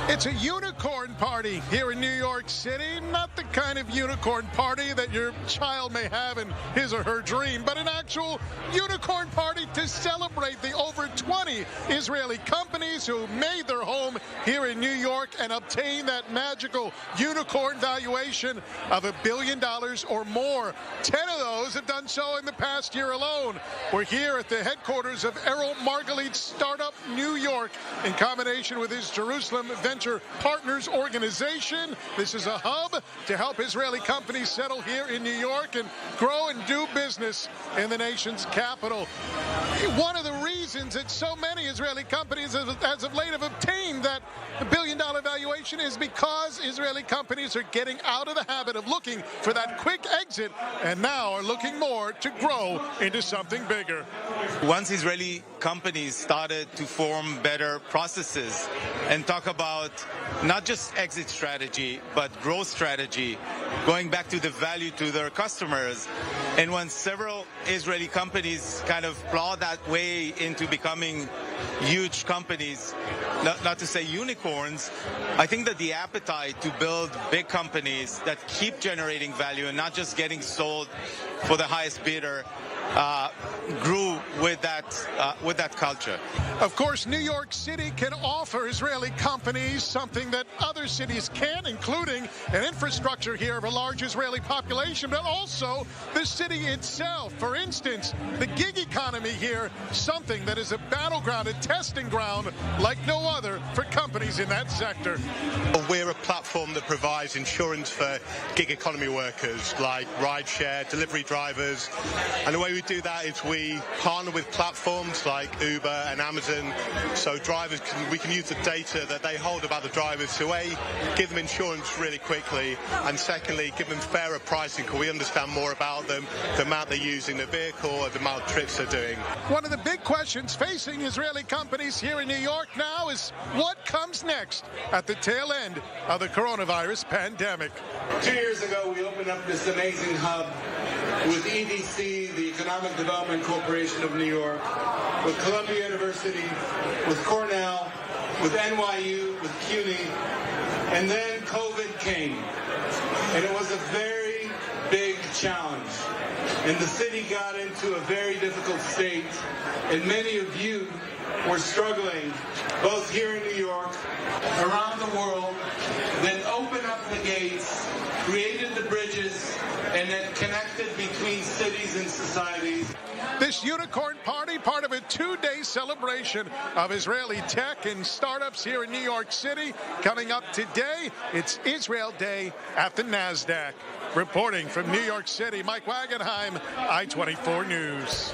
It's a unicorn party here in New York City. Not the kind of unicorn party that your child may have in his or her dream, but an actual unicorn party to celebrate the over 20 Israeli companies who made their home here in New York and obtained that magical unicorn valuation of $1 billion or more. 10 of those have done so in the past year alone. We're here at the headquarters of Errol Margolit's startup New York in combination with his Jerusalem Venture Partners organization. This is a hub to help Israeli companies settle here in New York and grow and do business in the nation's capital. One of the reasons that so many Israeli companies as of late have obtained that $1 billion valuation is because Israeli companies are getting out of the habit of looking for that quick exit and now are looking more to grow into something bigger. Once Israeli companies started to form better processes and talk about not just exit strategy, but growth strategy, going back to the value to their customers. And when several Israeli companies kind of plowed that way into becoming huge companies, not to say unicorns, I think that the appetite to build big companies that keep generating value and not just getting sold for the highest bidder grew with that culture. Of course, New York City can offer Israeli companies something that other cities can't, including an infrastructure here of a large Israeli population, but also the city itself. For instance, the gig economy here, something that is a battleground, a testing ground like no other for companies in that sector. We're a platform that provides insurance for gig economy workers like rideshare, delivery drivers, and the way we do that is we partner with platforms like Uber and Amazon, so drivers we can use the data that they hold about the drivers to A, give them insurance really quickly, and secondly, give them fairer pricing because we understand more about them, the amount they're using the vehicle, or the amount of trips they're doing. One of the big questions facing Israeli companies here in New York now is what comes next at the tail end of the coronavirus pandemic. 2 years ago, we opened up this amazing hub with EDC, the Economic Development Corporation of New York, with Columbia University, with Cornell, with NYU, with CUNY, and then COVID came. And it was a very big challenge. And the city got into a very difficult state, and many of you were struggling, both here in New York, around the world, then opened up the gates, created the bridges, and then connected between cities and societies. This unicorn party, part of a 2-day celebration of Israeli tech and startups here in New York City. Coming up today, it's Israel Day at the NASDAQ. Reporting from New York City, Mike Wagenheim, i24news.